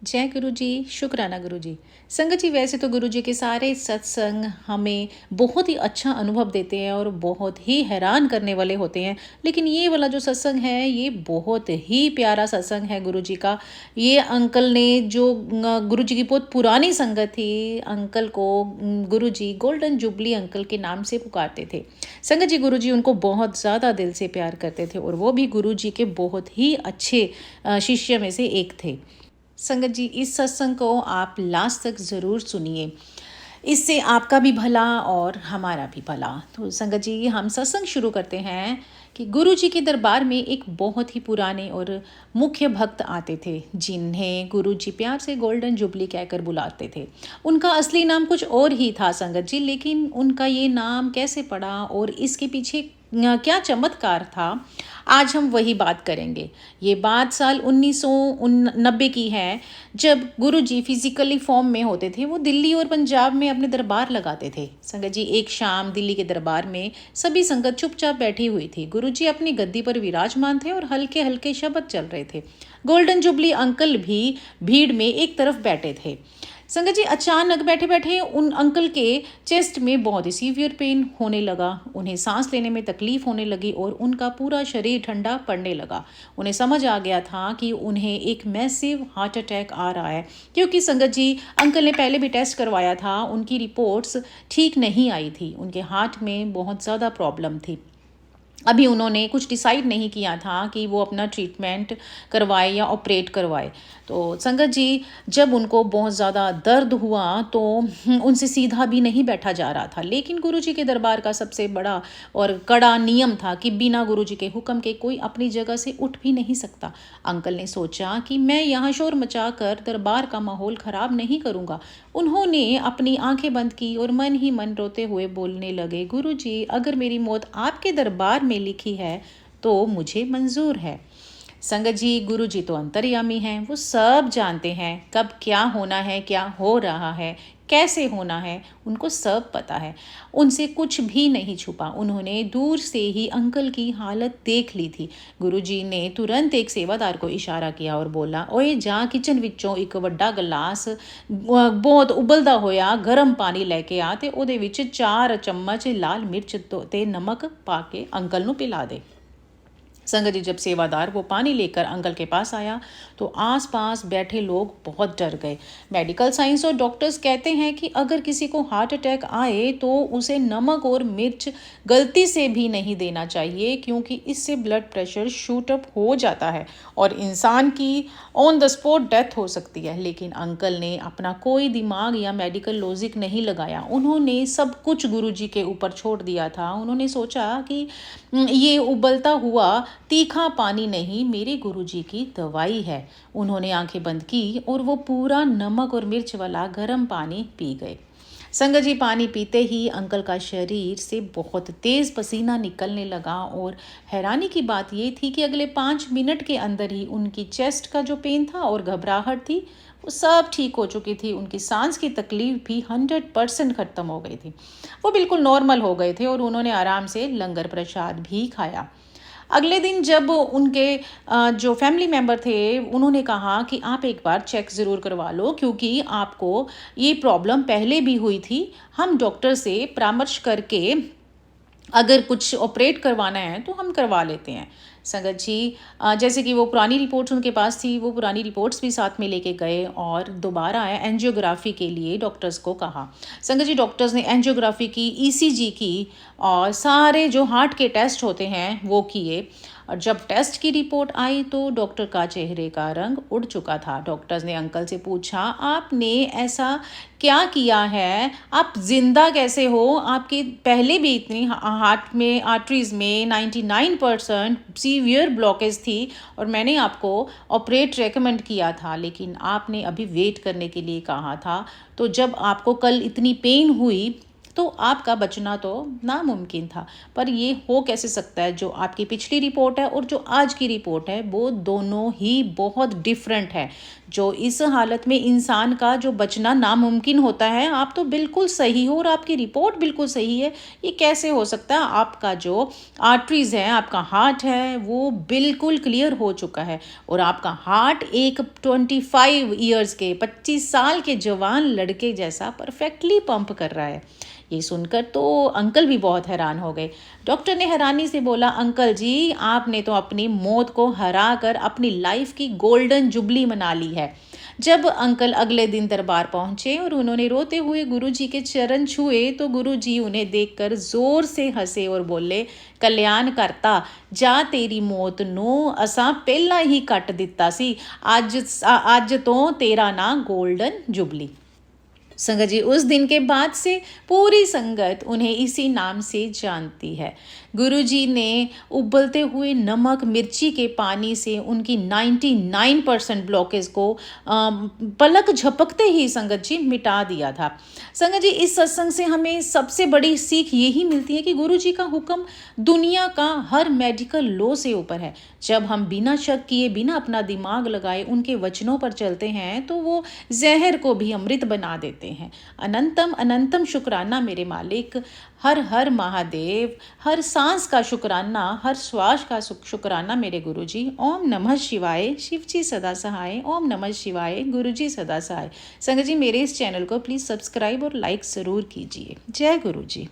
जय गुरु जी, शुक्राना गुरु जी। संगत जी, वैसे तो गुरु जी के सारे सत्संग हमें बहुत ही अच्छा अनुभव देते हैं और बहुत ही हैरान करने वाले होते हैं। लेकिन ये वाला जो सत्संग है, ये बहुत ही प्यारा सत्संग है गुरु जी का। ये अंकल ने जो गुरु जी की बहुत पुरानी संगत थी, अंकल को गुरु जी गोल्डन जुबली अंकल के नाम से पुकारते थे। संगत जी, गुरु जी उनको बहुत ज़्यादा दिल से प्यार करते थे और वो भी गुरु जी के बहुत ही अच्छे शिष्य में से एक थे। संगत जी, इस सत्संग को आप लास्ट तक ज़रूर सुनिए। इससे आपका भी भला और हमारा भी भला। तो संगत जी, हम सत्संग शुरू करते हैं कि गुरु जी के दरबार में एक बहुत ही पुराने और मुख्य भक्त आते थे, जिन्हें गुरु जी प्यार से गोल्डन जुबली कहकर बुलाते थे। उनका असली नाम कुछ और ही था संगत जी, लेकिन उनका ये नाम कैसे पड़ा और इसके पीछे क्या चमत्कार था, आज हम वही बात करेंगे। ये बात साल 1990 की है, जब गुरु जी फिजिकली फॉर्म में होते थे। वो दिल्ली और पंजाब में अपने दरबार लगाते थे। संगत जी, एक शाम दिल्ली के दरबार में सभी संगत चुपचाप बैठी हुई थी। गुरु जी अपनी गद्दी पर विराजमान थे और हल्के हल्के शब्द चल रहे थे। गोल्डन जुबली अंकल भी भीड़ में एक तरफ बैठे थे। संगत जी, अचानक बैठे बैठे उन अंकल के चेस्ट में बहुत ही सीवियर पेन होने लगा। उन्हें सांस लेने में तकलीफ होने लगी और उनका पूरा शरीर ठंडा पड़ने लगा। उन्हें समझ आ गया था कि उन्हें एक मैसिव हार्ट अटैक आ रहा है, क्योंकि संगत जी अंकल ने पहले भी टेस्ट करवाया था। उनकी रिपोर्ट्स ठीक नहीं आई थी। उनके हार्ट में बहुत ज़्यादा प्रॉब्लम थी। अभी उन्होंने कुछ डिसाइड नहीं किया था कि वो अपना ट्रीटमेंट करवाए या ऑपरेट करवाए। तो संगत जी, जब उनको बहुत ज़्यादा दर्द हुआ तो उनसे सीधा भी नहीं बैठा जा रहा था। लेकिन गुरु जी के दरबार का सबसे बड़ा और कड़ा नियम था कि बिना गुरु जी के हुक्म के कोई अपनी जगह से उठ भी नहीं सकता। अंकल ने सोचा कि मैं यहाँ शोर मचा कर दरबार का माहौल ख़राब नहीं करूँगा। उन्होंने अपनी आंखें बंद की और मन ही मन रोते हुए बोलने लगे, गुरु जी, अगर मेरी मौत आपके दरबार में लिखी है तो मुझे मंजूर है। संगत जी, गुरु जी तो अंतर्यामी हैं। वो सब जानते हैं कब क्या होना है, क्या हो रहा है, कैसे होना है। उनको सब पता है। उनसे कुछ भी नहीं छुपा। उन्होंने दूर से ही अंकल की हालत देख ली थी। गुरु जी ने तुरंत एक सेवादार को इशारा किया और बोला, ओए जा किचन विचों एक वड्डा गिलास बहुत उबलदा होया गर्म पानी लेके आ ते ਉਹਦੇ ਵਿੱਚ 4 चम्मच लाल मिर्च ते नमक पा के अंकल ਨੂੰ पिला दे। संगत जी, जब सेवादार वो पानी लेकर अंकल के पास आया तो आसपास बैठे लोग बहुत डर गए। मेडिकल साइंस और डॉक्टर्स कहते हैं कि अगर किसी को हार्ट अटैक आए तो उसे नमक और मिर्च गलती से भी नहीं देना चाहिए, क्योंकि इससे ब्लड प्रेशर शूट अप हो जाता है और इंसान की ऑन द स्पॉट डेथ हो सकती है। लेकिन अंकल ने अपना कोई दिमाग या मेडिकल लॉजिक नहीं लगाया। उन्होंने सब कुछ गुरुजी के ऊपर छोड़ दिया था। उन्होंने सोचा कि ये उबलता हुआ तीखा पानी नहीं, मेरे गुरुजी की दवाई है। उन्होंने आंखें बंद की और वो पूरा नमक और मिर्च वाला गर्म पानी पी गए। संगत जी, पानी पीते ही अंकल का शरीर से बहुत तेज़ पसीना निकलने लगा और हैरानी की बात ये थी कि अगले 5 मिनट के अंदर ही उनकी चेस्ट का जो पेन था और घबराहट थी, वो सब ठीक हो चुकी थी। उनकी सांस की तकलीफ भी 100% ख़त्म हो गई थी। वो बिल्कुल नॉर्मल हो गए थे और उन्होंने आराम से लंगर प्रसाद भी खाया। अगले दिन जब उनके जो फैमिली मेंबर थे, उन्होंने कहा कि आप एक बार चेक ज़रूर करवा लो, क्योंकि आपको ये प्रॉब्लम पहले भी हुई थी। हम डॉक्टर से परामर्श करके अगर कुछ ऑपरेट करवाना है तो हम करवा लेते हैं। संगत जी, जैसे कि वो पुरानी रिपोर्ट्स उनके पास थी, वो पुरानी रिपोर्ट्स भी साथ में लेके गए और दोबारा एंजियोग्राफी के लिए डॉक्टर्स को कहा। संगत जी, डॉक्टर्स ने एंजियोग्राफी की, ईसीजी की और सारे जो हार्ट के टेस्ट होते हैं वो किए। और जब टेस्ट की रिपोर्ट आई तो डॉक्टर का चेहरे का रंग उड़ चुका था। डॉक्टर्स ने अंकल से पूछा, आपने ऐसा क्या किया है, आप जिंदा कैसे हो? आपके पहले भी इतनी हार्ट में आर्टरीज में 99% सीवियर ब्लॉकेज थी और मैंने आपको ऑपरेट रेकमेंड किया था, लेकिन आपने अभी वेट करने के लिए कहा था। तो जब आपको कल इतनी पेन हुई तो आपका बचना तो नामुमकिन था। पर ये हो कैसे सकता है, जो आपकी पिछली रिपोर्ट है और जो आज की रिपोर्ट है वो दोनों ही बहुत डिफरेंट है। जो इस हालत में इंसान का जो बचना नामुमकिन होता है, आप तो बिल्कुल सही हो और आपकी रिपोर्ट बिल्कुल सही है। ये कैसे हो सकता है? आपका जो आर्टरीज है, आपका हार्ट है, वो बिल्कुल क्लियर हो चुका है और आपका हार्ट एक 25 साल के जवान लड़के जैसा परफेक्टली पंप कर रहा है। ये सुनकर तो अंकल भी बहुत हैरान हो गए। डॉक्टर ने हैरानी से बोला, अंकल जी, आपने तो अपनी मौत को हरा कर अपनी लाइफ की गोल्डन जुबली मना ली है। जब अंकल अगले दिन दरबार पहुंचे और उन्होंने रोते हुए गुरुजी के चरण छुए तो गुरुजी उन्हें देखकर जोर से हंसे और बोले, कल्याण करता, जा तेरी मौत नू असा पहला ही कट दिता सी। अज तो तेरा ना गोल्डन जुबली। संगत जी, उस दिन के बाद से पूरी संगत उन्हें इसी नाम से जानती है। गुरुजी ने उबलते हुए नमक मिर्ची के पानी से उनकी 99% ब्लॉकेज को पलक झपकते ही संगत जी मिटा दिया था। संगत जी, इस सत्संग से हमें सबसे बड़ी सीख यही मिलती है कि गुरुजी का हुक्म दुनिया का हर मेडिकल लॉ से ऊपर है। जब हम बिना शक किए, बिना अपना दिमाग लगाए उनके वचनों पर चलते हैं तो वो जहर को भी अमृत बना देते हैं। अनंतम अनंतम शुक्राना मेरे मालिक। हर हर महादेव। हर सांस का शुक्राना, हर श्वास का शुक्राना मेरे गुरुजी। ओम नमः शिवाय। शिव जी सदा सहाय। ओम नमः शिवाय। गुरुजी सदा सहाय। संगत जी, मेरे इस चैनल को प्लीज़ सब्सक्राइब और लाइक ज़रूर कीजिए। जय गुरुजी।